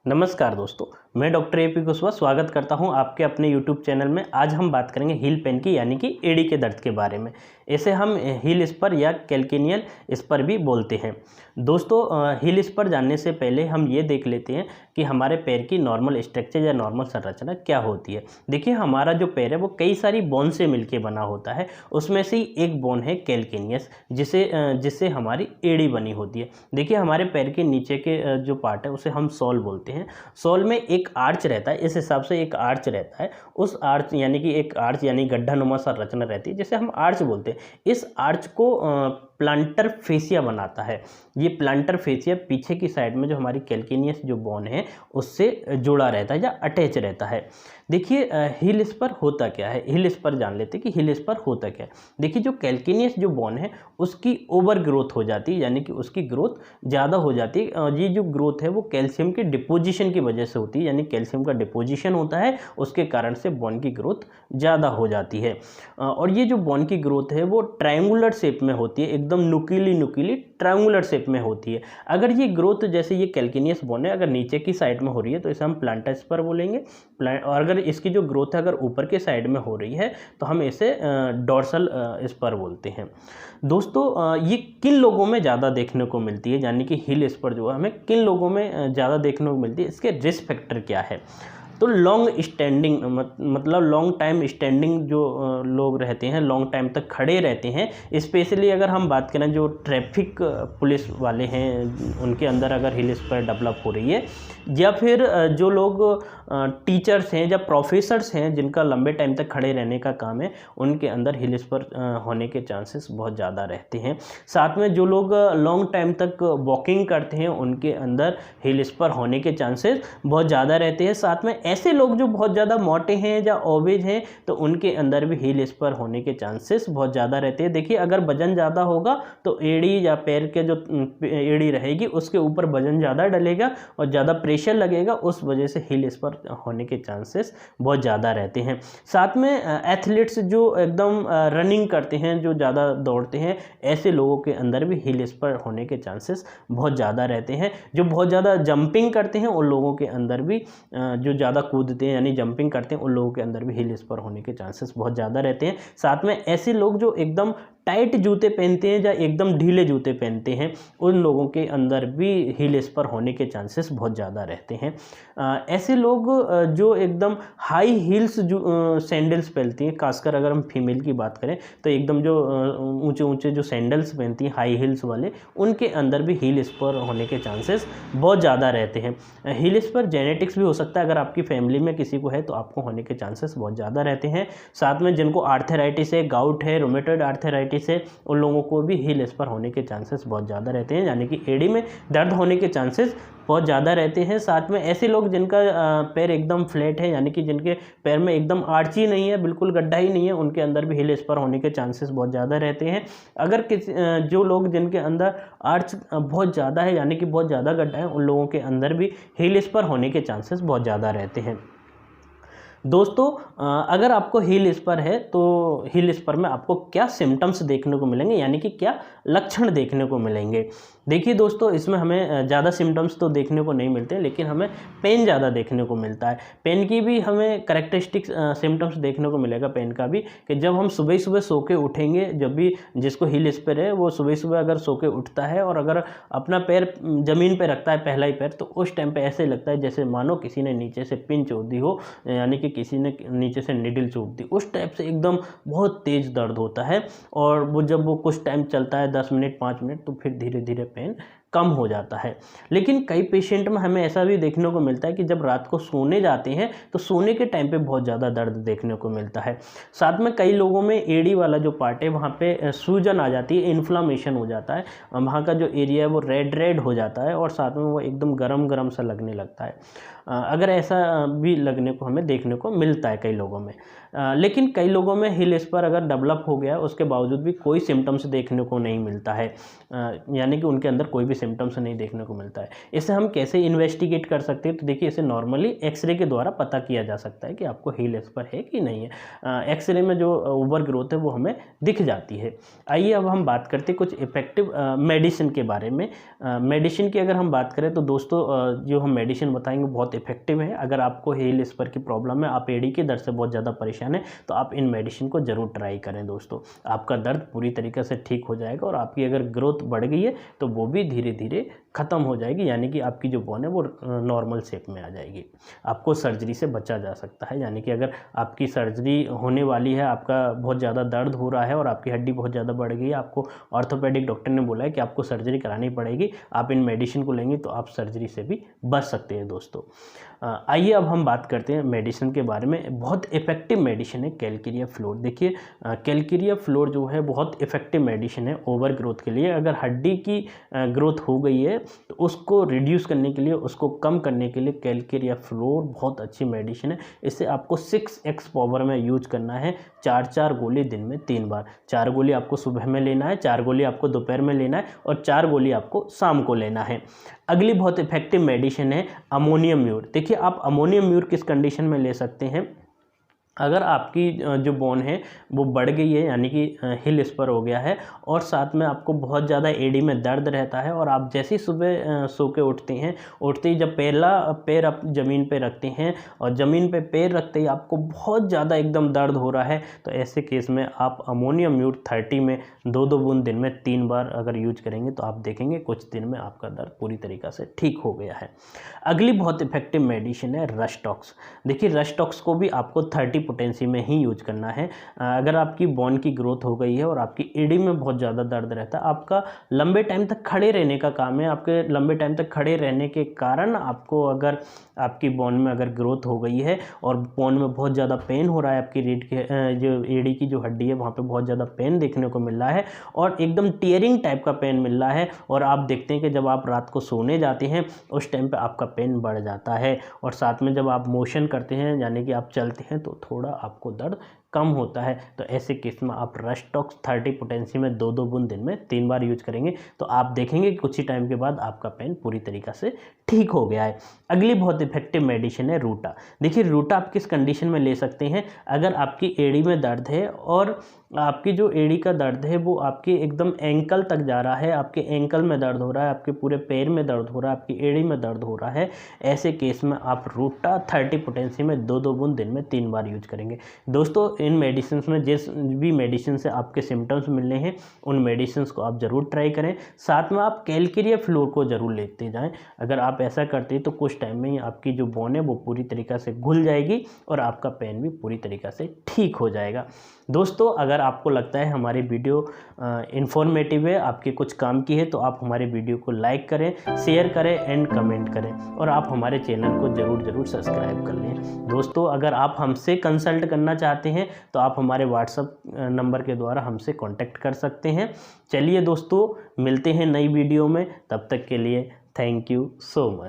नमस्कार दोस्तों, मैं डॉक्टर एपी कुशवाहा स्वागत करता हूं आपके अपने यूट्यूब चैनल में। आज हम बात करेंगे हील पेन की यानी कि एड़ी के दर्द के बारे में। इसे हम हील स्पर या कैल्केनियल स्पर भी बोलते हैं। दोस्तों, हील स्पर जानने से पहले हम ये देख लेते हैं कि हमारे पैर की नॉर्मल स्ट्रक्चर या नॉर्मल संरचना क्या होती है। देखिए, हमारा जो पैर है वो कई सारी बोन से मिलकर बना होता है। उसमें से ही एक बोन है कैल्केनियस, जिससे हमारी एड़ी बनी होती है। देखिए, हमारे पैर के नीचे के जो पार्ट है उसे हम सोल बोलते हैं। सोल में एक आर्च रहता है, इस हिसाब से एक आर्च रहता है। उस आर्च यानी कि एक आर्च यानी गड्ढा नुमा संरचना रहती है, जिसे हम आर्च बोलते हैं। इस आर्च को प्लांटर फेसिया बनाता है। ये प्लांटर फेसिया पीछे की साइड में जो हमारी कैल्केनियस जो बोन है उससे जुड़ा रहता है या अटैच रहता है। देखिए, हील स्पर होता क्या है, हील स्पर जान लेते हैं कि हील स्पर होता क्या है। देखिए, जो कैल्केनियस जो बोन है उसकी ओवर ग्रोथ हो जाती है, यानी कि उसकी ग्रोथ ज़्यादा हो जाती है। ये जो ग्रोथ है वो कैल्शियम के डिपोजिशन की वजह से होती है, यानी कैल्शियम का डिपोजिशन होता है, उसके कारण से बोन की ग्रोथ ज़्यादा हो जाती है। और ये जो बोन की ग्रोथ है वो ट्रायंगुलर शेप में होती है, एकदम नुकीली ट्रायंगुलर शेप में होती है। अगर ये ग्रोथ जैसे ये कैल्केनियस बोन है अगर नीचे की साइड में हो रही है तो इसे हम प्लांटर स्पर बोलेंगे। और अगर इसकी जो ग्रोथ है अगर ऊपर के साइड में हो रही है तो हम इसे डोर्सल स्पर बोलते हैं। दोस्तों, ये किन लोगों में ज़्यादा देखने को मिलती है, यानी कि हील स्पर जो है हमें किन लोगों में ज़्यादा देखने को मिलती है, इसके रिस्क फैक्टर क्या है। तो लॉन्ग स्टैंडिंग मतलब लॉन्ग टाइम स्टैंडिंग जो लोग रहते हैं, लॉन्ग टाइम तक खड़े रहते हैं, स्पेशली अगर हम बात करें जो ट्रैफिक पुलिस वाले हैं उनके अंदर अगर हील स्पर डेवलप हो रही है, या फिर जो लोग टीचर्स हैं या प्रोफेसर्स हैं जिनका लंबे टाइम तक खड़े रहने का काम है, उनके अंदर हील स्पर होने के चांसेस बहुत ज़्यादा रहते हैं। साथ में जो लोग लॉन्ग टाइम तक वॉकिंग करते हैं उनके अंदर हील स्पर होने के चांसेस बहुत ज़्यादा रहते हैं। साथ में ऐसे लोग जो बहुत ज़्यादा मोटे हैं या ओबेज हैं तो उनके अंदर भी हील स्पर होने के चांसेस बहुत ज़्यादा रहते हैं। देखिए, अगर वजन ज़्यादा होगा तो एड़ी या पैर के जो एड़ी रहेगी उसके ऊपर वजन ज़्यादा डलेगा और ज़्यादा प्रेशर लगेगा, उस वजह से हील स्पर होने के चांसेस बहुत ज़्यादा रहते हैं। साथ में एथलीट्स जो एकदम रनिंग करते हैं, जो ज़्यादा दौड़ते हैं, ऐसे लोगों के अंदर भी हील स्पर होने के चांसेस बहुत ज़्यादा रहते हैं। जो बहुत ज़्यादा जंपिंग करते हैं उन लोगों के अंदर भी, जो ज़्यादा कूदते हैं यानी जंपिंग करते हैं, उन लोगों के अंदर भी हील स्पर होने के चांसेस बहुत ज़्यादा रहते हैं। साथ में ऐसे लोग जो एकदम टाइट जूते पहनते हैं या एकदम ढीले जूते पहनते हैं, उन लोगों के अंदर भी हील स्पर होने के चांसेस बहुत ज़्यादा रहते हैं। ऐसे लोग जो एकदम हाई हील्स जो सैंडल्स पहनती हैं, खासकर अगर हम फीमेल की बात करें तो एकदम जो ऊंचे ऊंचे जो सैंडल्स पहनती हैं हाई हील्स वाले, उनके अंदर भी हील स्पर होने के चांसेस बहुत ज़्यादा रहते हैं। हील स्पर जेनेटिक्स भी हो सकता है, अगर आपकी फैमिली में किसी को है तो आपको होने के चांसेस बहुत ज़्यादा रहते हैं। साथ में जिनको आर्थराइटिस है, गाउट है, रोमेटॉइड आर्थराइटिस है, उन लोगों को भी हील स्पर होने के चांसेस बहुत ज़्यादा रहते हैं, यानी कि एड़ी में दर्द होने के चांसेस बहुत ज़्यादा रहते हैं। साथ में ऐसे लोग जिनका पैर एकदम फ्लैट है, यानी कि जिनके पैर में एकदम आर्च ही नहीं है, बिल्कुल गड्ढा ही नहीं है, उनके अंदर भी हील स्पर होने के चांसेस बहुत ज़्यादा रहते हैं। अगर जो लोग जिनके अंदर आर्च बहुत ज़्यादा है, यानी कि बहुत ज़्यादा गड्ढा है, उन लोगों के अंदर भी हील स्पर होने के चांसेस बहुत ज़्यादा रहते हैं। दोस्तों, अगर आपको हील स्पर है तो हील स्पर में आपको क्या सिम्टम्स देखने को मिलेंगे, यानी कि क्या लक्षण देखने को मिलेंगे। देखिए दोस्तों, इसमें हमें ज़्यादा सिम्टम्स तो देखने को नहीं मिलते, लेकिन हमें पेन ज़्यादा देखने को मिलता है। पेन की भी हमें करेक्टरिस्टिक सिम्टम्स देखने को मिलेगा पेन का भी, कि जब हम सुबह सुबह सो के उठेंगे, जब भी जिसको हील स्पर है वो सुबह सुबह अगर सो के उठता है और अगर अपना पैर ज़मीन पर रखता है, पहला ही पैर, तो उस टाइम पर ऐसे लगता है जैसे मानो किसी ने नीचे से पिन चोड़ दी हो, यानी कि किसी ने नीचे से निडल चोट दी, उस टाइप से एकदम बहुत तेज़ दर्द होता है। और वो जब वो कुछ टाइम चलता है, 10 मिनट 5 मिनट, तो फिर धीरे धीरे पेन कम हो जाता है। लेकिन कई पेशेंट में हमें ऐसा भी देखने को मिलता है कि जब रात को सोने जाते हैं तो सोने के टाइम पे बहुत ज़्यादा दर्द देखने को मिलता है। साथ में कई लोगों में एड़ी वाला जो पार्ट है वहाँ पे सूजन आ जाती है, इन्फ्लामेशन हो जाता है, वहाँ का जो एरिया है वो रेड हो जाता है और साथ में वो एकदम गरम सा लगने लगता है। अगर ऐसा भी लगने को हमें देखने को मिलता है कई लोगों में। लेकिन कई लोगों में हील स्पर अगर डेवलप हो गया उसके बावजूद भी कोई सिम्टम्स देखने को नहीं मिलता है, यानी कि उनके अंदर कोई भी सिम्टम्स नहीं देखने को मिलता है। इसे हम कैसे इन्वेस्टिगेट कर सकते हैं? तो देखिए, इसे नॉर्मली एक्सरे के द्वारा पता किया जा सकता है कि आपको हील स्पर है कि नहीं है। एक्सरे में जो ओवर ग्रोथ है वो हमें दिख जाती है। आइए अब हम बात करते हैं कुछ इफेक्टिव मेडिसिन के बारे में। मेडिसिन की अगर हम बात करें तो दोस्तों जो हम मेडिसिन बताएंगे बहुत इफेक्टिव है। अगर आपको हील स्पर की प्रॉब्लम है, आप एडी के दर्द से बहुत ज़्यादा परेशान है, तो आप इन मेडिसिन को ज़रूर ट्राई करें दोस्तों। आपका दर्द पूरी तरीके से ठीक हो जाएगा और आपकी अगर ग्रोथ बढ़ गई है तो वो भी धीरे धीरे ख़त्म हो जाएगी, यानी कि आपकी जो बोन है वो नॉर्मल शेप में आ जाएगी। आपको सर्जरी से बचा जा सकता है, यानी कि अगर आपकी सर्जरी होने वाली है, आपका बहुत ज़्यादा दर्द हो रहा है और आपकी हड्डी बहुत ज़्यादा बढ़ गई है, आपको ऑर्थोपेडिक डॉक्टर ने बोला है कि आपको सर्जरी करानी पड़ेगी, आप इन मेडिसिन को लेंगे तो आप सर्जरी से भी बच सकते हैं दोस्तों। आइए अब हम बात करते हैं मेडिसिन के बारे में। बहुत इफेक्टिव मेडिसिन है कैलकेरिया फ्लोर। देखिए, कैलकेरिया फ्लोर जो है बहुत इफेक्टिव मेडिसिन है ओवर ग्रोथ के लिए। अगर हड्डी की ग्रोथ हो गई है तो उसको रिड्यूस करने के लिए, उसको कम करने के लिए कैलकेरिया फ्लोर बहुत अच्छी मेडिसिन है। इसे आपको 6x पावर में यूज करना है। 4 गोली दिन में 3 बार। 4 गोली आपको सुबह में लेना है, 4 गोली आपको दोपहर में लेना है और 4 गोली आपको शाम को लेना है। अगली बहुत इफेक्टिव मेडिसिन है अमोनियम म्यूर। देखिए, आप अमोनियम म्यूर किस कंडीशन में ले सकते हैं? अगर आपकी जो बोन है वो बढ़ गई है, यानी कि हिल स्पर हो गया है, और साथ में आपको बहुत ज़्यादा एडी में दर्द रहता है, और आप जैसे ही सुबह सो के उठते ही जब पैर आप ज़मीन पे रखते हैं और ज़मीन पे पैर रखते ही आपको बहुत ज़्यादा एकदम दर्द हो रहा है, तो ऐसे केस में आप अमोनियम म्यूट 30 में 2-2 बूंद दिन में 3 बार अगर यूज करेंगे तो आप देखेंगे कुछ दिन में आपका दर्द पूरी तरीक़ा से ठीक हो गया है। अगली बहुत इफेक्टिव मेडिसिन है रस्टॉक्स। देखिए, रस्टॉक्स को भी आपको 30 पोटेंसी में ही यूज करना है। अगर आपकी बोन की ग्रोथ हो गई है और आपकी एडी में बहुत ज़्यादा दर्द रहता है, आपका लंबे टाइम तक खड़े रहने का काम है, आपके लंबे टाइम तक खड़े रहने के कारण आपको अगर आपकी बोन में अगर ग्रोथ हो गई है और बोन में बहुत ज़्यादा पेन हो रहा है, आपकी रीढ़ के जो एडी की जो हड्डी है वहाँ पे बहुत ज़्यादा पेन देखने को मिल रहा है और एकदम टीयरिंग टाइप का पेन मिल रहा है, और आप देखते हैं कि जब आप रात को सोने जाते हैं उस टाइम पे आपका पेन बढ़ जाता है, और साथ में जब आप मोशन करते हैं यानी कि आप चलते हैं तो थोड़ा आपको दर्द कम होता है। तो ऐसे केस में आप रस्टॉक्स 30 पोटेंसी में 2-2 बूंद दिन में 3 बार यूज करेंगे तो आप देखेंगे कि कुछ ही टाइम के बाद आपका पेन पूरी तरीक़ा से ठीक हो गया है। अगली बहुत इफेक्टिव मेडिसिन है रूटा। देखिए, रूटा आप किस कंडीशन में ले सकते हैं? अगर आपकी एड़ी में दर्द है और आपकी जो एड़ी का दर्द है वो आपके एकदम एंकल तक जा रहा है, आपके एंकल में दर्द हो रहा है, आपके पूरे पैर में दर्द हो रहा है, आपकी एड़ी में दर्द हो रहा है, ऐसे केस में आप रूटा 30 पोटेंसी में 2-2 बूंद दिन में 3 बार यूज करेंगे। दोस्तों, इन मेडिसिन में जिस भी मेडिसिन से आपके सिम्टम्स मिलने हैं उन मेडिसिन को आप ज़रूर ट्राई करें। साथ में आप कैलकेरिया फ्लोर को ज़रूर लेते जाएं। अगर आप ऐसा करते हैं तो कुछ टाइम में ही आपकी जो बोन है वो पूरी तरीक़ा से घुल जाएगी और आपका पेन भी पूरी तरीक़ा से ठीक हो जाएगा। दोस्तों, अगर आपको लगता है हमारी वीडियो इन्फॉर्मेटिव है, आपके कुछ काम की है, तो आप हमारे वीडियो को लाइक करें, शेयर करें एंड कमेंट करें, और आप हमारे चैनल को ज़रूर सब्सक्राइब कर लें। दोस्तों, अगर आप हमसे कंसल्ट करना चाहते हैं तो आप हमारे व्हाट्सएप नंबर के द्वारा हमसे कांटेक्ट कर सकते हैं। चलिए दोस्तों, मिलते हैं नई वीडियो में, तब तक के लिए थैंक यू सो मच।